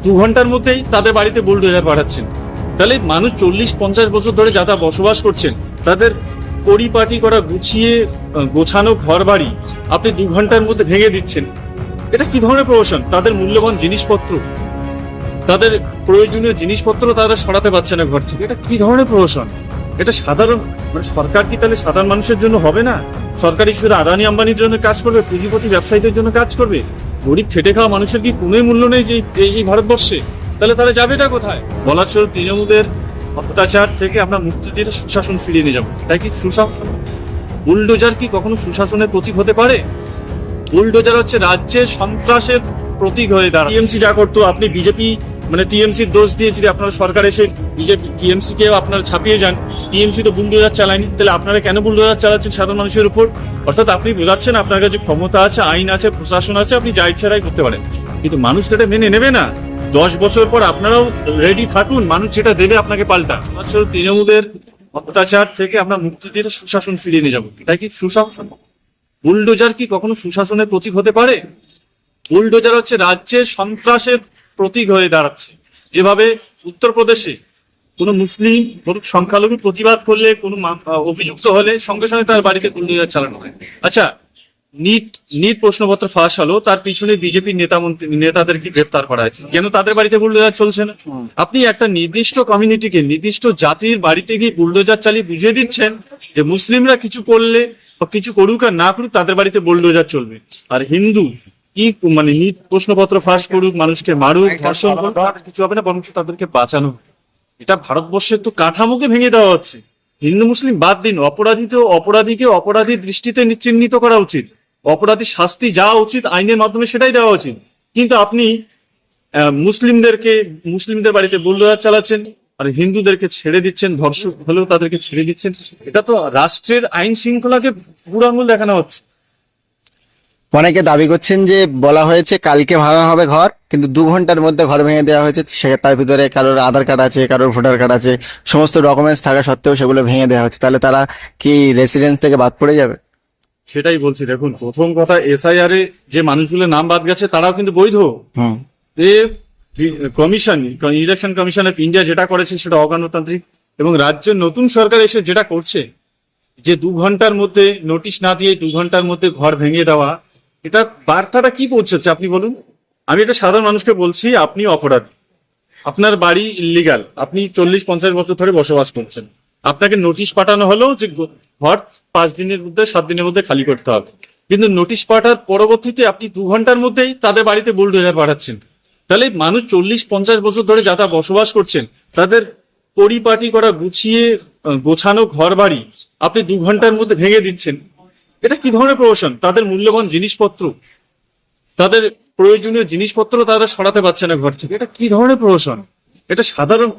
2 ঘন্টার মধ্যেই তাদের বাড়িতে বুলডোজার পাঠাচ্ছেন। তাহলে মানুষ 40-50 বছর ধরে যারা বসবাস করছেন তাদের পরিপাটি করা গুছিয়ে গোছানো ঘর বাড়ি আপনি 2 ঘন্টার মধ্যে ভেঙে দিচ্ছেন। এটা কি ধরনের প্রহসন? তাদের মূল্যবান জিনিসপত্র, তাদের প্রয়োজনীয় জিনিসপত্র তারা সরাতে পারছে না ঘর থেকে। এটা কি ধরনের প্রহসন? এটা সাধারণ সরকার কি তাহলে সাধারণ মানুষের জন্য হবে না? সরকারি শুধু আদানি আম্বানির জন্য কাজ করবে, পুঁজিপতি ব্যবসায়ীদের জন্য কাজ করবে? গরিব খেটে খাওয়া মানুষের কি কোনোই মূল্য নেই যে এই ভারতবর্ষে? তাহলে তারা যাবেটা কোথায়? বলার ছিল তৃণমূলের অত্যাচার থেকে আমরা মুক্তি দিয়ে সুশাসন ফিরিয়ে নিয়ে যাবো। তাই কি সুশাসন? বুলডোজার কি কখনো সুশাসনের প্রতীক হতে পারে? বুলডোজার হচ্ছে রাজ্যের সন্ত্রাসের প্রতীক হয়ে দাঁড়ায়। টিএমসি যা করতো, আপনি বিজেপি টিএমসির দোষ দিয়ে যদি আপনার সরকার এসে বিজেপি টিএমসি কে আপনারা ছাপিয়ে যান, টিএমসি তো বুলডোজার চালায়নি, তাহলে আপনারা কেন বুলডোজার চালাচ্ছেন সাধারণ মানুষের উপর? অর্থাৎ আপনি বোঝাচ্ছেন আপনার কাছে ক্ষমতা আছে, আইন আছে, প্রশাসন আছে, আপনি যা ইচ্ছারাই করতে পারেন, কিন্তু মানুষ সেটা মেনে নেবে না। 10 বছর পর আপনারাও রেডি থাকুন, মানুষ যেটা দেবে আপনাকে পাল্টা। আসলে তৃণমূলের অত্যাচার থেকে আমরা মুক্তি দিয়ে সুশাসন ফিরিয়ে নিয়ে যাবো। তাই কি সুশাসন? বুলডোজার কি কখনো সুশাসনের প্রতীক হতে পারে? বুলডোজার হচ্ছে রাজ্যের সন্ত্রাসের প্রতীক হয়ে দাঁড়াচ্ছে। যেভাবে উত্তরপ্রদেশে কোনো মুসলিম সংখ্যালঘু প্রতিবাদ করলে, কোনো অভিযুক্ত হলে সঙ্গে সঙ্গে তার বাড়িতে বুলডোজার চালানো হয়। আচ্ছা, নিট প্রশ্নপত্র ফাঁস হলো, তার পিছনে বিজেপির নেতাদেরকে গ্রেফতার করা হয়েছে, কেন তাদের বাড়িতে বুলডোজার চলছে না? আপনি একটা নির্দিষ্ট কমিউনিটিকে, নির্দিষ্ট জাতির বাড়িতে গিয়ে বুলডোজার চালিয়ে বুঝিয়ে দিচ্ছেন যে মুসলিমরা কিছু করলে বা কিছু করুক আর না করুক তাদের বাড়িতে বুলডোজার চলবে। আর হিন্দু কি নিট প্রশ্নপত্র ফাঁস করুক, মানুষকে মারুক, ধর্ষণ করুক, কিছু হবে না, বরং তাদেরকে বাঁচানো। এটা ভারতবর্ষের তো কাঠামোকে ভেঙে দেওয়া হচ্ছে। হিন্দু মুসলিম বাদ দিন, অপরাধীকে অপরাধীর দৃষ্টিতে চিহ্নিত করা উচিত, অপরাধীর শাস্তি যা উচিত আইনের মাধ্যমে সেটাই দেওয়া উচিত। কিন্তু আপনি মুসলিমদের বাড়িতে বুলডোজার চালাচ্ছেন আর হিন্দুদেরকে ছেড়ে দিচ্ছেন, ধর্ষক হলেও তাদেরকে ছেড়ে দিচ্ছেন। এটা তো রাষ্ট্রের আইন শৃঙ্খলাকে বুড়ো আঙুল দেখানো হচ্ছে। অনেকে দাবি করছেন যে বলা হয়েছে কালকে ভাঙা হবে ঘর, কিন্তু 2 ঘন্টার মধ্যে ঘর ভেঙে দেওয়া হয়েছে। তার ভিতরে কারোর আধার কার্ড আছে, কারোর ভোটার কার্ড আছে, সমস্ত ডকুমেন্টস থাকা সত্ত্বেও সেগুলো ভেঙে দেওয়া হচ্ছে। তাহলে তারা কি রেসিডেন্স থেকে বাদ পড়ে যাবে? সেটাই বলছি। দেখুন, প্রথম কথা, এসআইআর এ যে মানুষগুলোর নাম বাদ গেছে তারাও কিন্তু বৈধ। ইলেকশন কমিশন অফ ইন্ডিয়া যেটা করেছে সেটা অগণতান্ত্রিক, এবং রাজ্যের নতুন সরকার এসে যেটা করছে, যে 2 ঘন্টার মধ্যে নোটিশ না দিয়ে 2 ঘন্টার মধ্যে ঘর ভেঙে দেওয়া, এটা বার্তাটা কি পৌঁছচ্ছে আপনি বলুন? আমি এটা সাধারণ মানুষকে বলছি, আপনি অপরাধী, আপনার বাড়ি ইল্লিগাল, আপনি 40-50 বছর ধরে বসবাস করছেন, আপনাকে নোটিশ পাঠানো হলো যে ঘর 5 দিনের মধ্যে 7 দিনের মধ্যে খালি করতে হবে, কিন্তু নোটিশ পাঠার পরবর্তীতে আপনি 2 ঘন্টার মধ্যেই তাদের বাড়িতে বুলডোজার পাঠাচ্ছেন। তাহলে মানুষ 40-50 বছর ধরে যারা বসবাস করছেন তাদের পরিপাটি করা গুছিয়ে গোছানো ঘর বাড়ি আপনি 2 ঘন্টার মধ্যে ভেঙে দিচ্ছেন। এটা কি ধরনের প্রহসন? তাদের মূল্যবান জিনিসপত্র, তাদের প্রয়োজনীয় জিনিসপত্র তারা সরাতে পারছে না ঘর থেকে। এটা কি ধরনের প্রহসন? এটা সাধারণ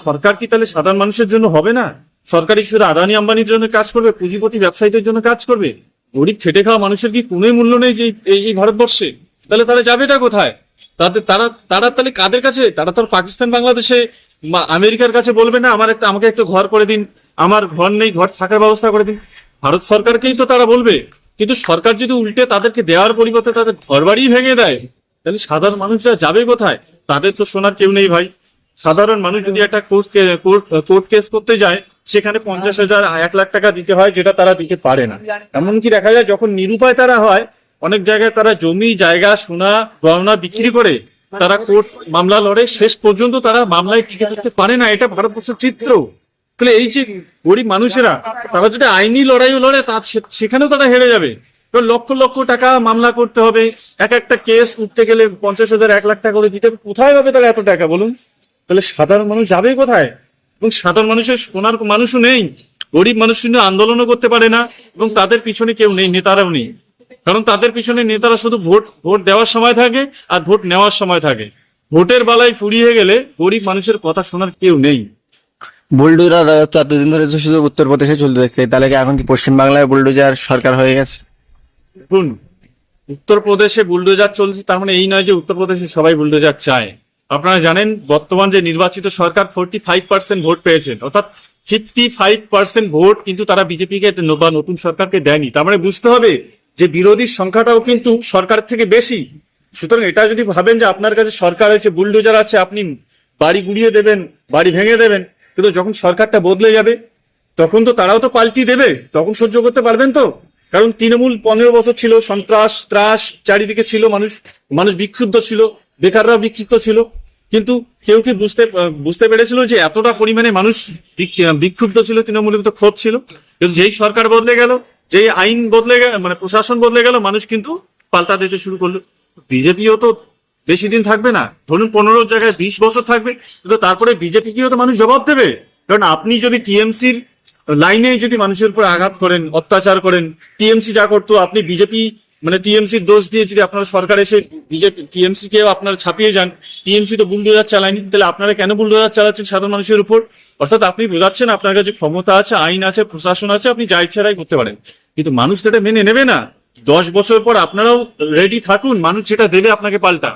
সরকার কি তাহলে সাধারণ মানুষের জন্য হবে না? সরকারি শুধু আদানি আম্বানির জন্য কাজ করবে, পুঁজিপতি ব্যবসায়ীদের জন্য কাজ করবে? গরিব খেটে খাওয়া মানুষের কি কোনোই মূল্য নেই যে এই ভারতবর্ষে? তাহলে তারা যাবেটা কোথায়? তারা তাহলে কাদের কাছে? তারা তো পাকিস্তান, বাংলাদেশে, আমেরিকার কাছে বলবে না আমাকে একটা ঘর করে দিন, আমার ঘর নেই, ঘর থাকার ব্যবস্থা করে দিন। ভারত সরকারকেই তো তারা বলবে। কিন্তু সরকার যদি উল্টে তাদেরকে দেওয়ার পরিবর্তে তাদের ঘর বাড়ি ভেঙে দেয়, তাহলে সাধারণ মানুষরা যাবে কোথায়? তাদের তো শোনার কেউ নেই ভাই। সাধারণ মানুষ যদি একটা কোর্ট কেস করতে যায়, সেখানে 50,000, 1 লাখ টাকা দিতে হয়, যেটা তারা দিতে পারে না। এমনকি দেখা যায় যখন নিরুপায় তারা হয়, অনেক জায়গায় তারা জমি জায়গা সোনা গয়না বিক্রি করে তারা কোর্ট মামলা লড়ে, শেষ পর্যন্ত তারা মামলায় টিকে থাকতে পারে না। এটা ভারতবর্ষের চিত্র। তাহলে এই যে গরিব মানুষেরা, তারা যদি আইনি লড়াইও লড়ে সেখানেও তারা হেরে যাবে। লক্ষ লক্ষ টাকা মামলা করতে হবে, একটা কেস উঠতে গেলে 50,000, 1 লাখ টাকা করে দিতে হবে। কোথায় হবে তাহলে এত টাকা বলুন? তাহলে সাধারণ মানুষ যাবে কোথায়? এবং সাধারণ মানুষের শোনার মানুষও নেই। গরিব মানুষ কিন্তু আন্দোলনও করতে পারে না, এবং তাদের পিছনে কেউ নেই, নেতারাও নেই। কারণ তাদের পিছনে নেতারা শুধু ভোট দেওয়ার সময় থাকে আর ভোট নেওয়ার সময় থাকে। ভোটের বেলায় ফুরিয়ে গেলে গরিব মানুষের কথা শোনার কেউ নেই। বুলডোজার তো এতদিন ধরে তো শুধু উত্তরপ্রদেশে চলতে দেখছে, তাহলে কি এখন কি পশ্চিমবাংলায় বুলডোজার সরকার হয়ে গেছে? দেখুন, উত্তরপ্রদেশে বুলডোজার চলছে তার মানে এই নয় যে উত্তরপ্রদেশে সবাই বুলডোজার চায়। আপনারা জানেন বর্তমান যে নির্বাচিত সরকার 45% ভোট পেয়েছেন, অর্থাৎ 55% ভোট কিন্তু তারা বিজেপিকে বা নতুন সরকারকে দেয়নি। তার মানে বুঝতে হবে যে বিরোধীর সংখ্যাটাও কিন্তু সরকার থেকে বেশি। সুতরাং এটা যদি ভাবেন যে আপনার কাছে সরকার আছে, বুলডোজার আছে, আপনি বাড়ি গুড়িয়ে দেবেন, বাড়ি ভেঙে দেবেন, কিন্তু যখন সরকারটা বদলে যাবে তখন তো তারাও তো পাল্টি দেবে, তখন সহ্য করতে পারবেন তো? কারণ তৃণমূল 15 বছর ছিল, সন্ত্রাস ত্রাস চারিদিকে ছিল, মানুষ মানুষ বিক্ষুব্ধ ছিল, বেকাররাও বিক্ষিপ্ত ছিল, কিন্তু কেউ কি বুঝতে পেরেছিল যে এতটা পরিমাণে মানুষ বিক্ষুব্ধ ছিল, তৃণমূলের তো ক্ষোভ ছিল। কিন্তু যেই সরকার বদলে গেল, যেই আইন বদলে গেল, মানে প্রশাসন বদলে গেল, মানুষ কিন্তু পাল্টা দিতে শুরু করলো। বিজেপিও তো বেশি দিন থাকবে না, ধরুন 15 জায়গায় 20 বছর থাকবে, কিন্তু তারপরে বিজেপিকেও তো মানুষ জবাব দেবে। কারণ আপনি যদি টিএমসির লাইনে যদি মানুষের উপর আঘাত করেন, অত্যাচার করেন, টিএমসি যা করতো, আপনি বিজেপি মানে টিএমসির দোষ দিয়ে যদি আপনার সরকার এসে বিজেপি টিএমসি কে আপনারা ছাপিয়ে যান, টিএমসি তো বুলডোজার চালায়নি, তাহলে আপনারা কেন বুলডোজার চালাচ্ছেন সাধারণ মানুষের উপর? অর্থাৎ আপনি বোঝাচ্ছেন আপনার কাছে ক্ষমতা আছে, আইন আছে, প্রশাসন আছে, আপনি যা ইচ্ছা তাই করতে পারেন, কিন্তু মানুষ সেটা মেনে নেবে না। 10 বছর পর আপনারাও রেডি থাকুন, মানুষ যেটা দেবে আপনাকে পাল্টা।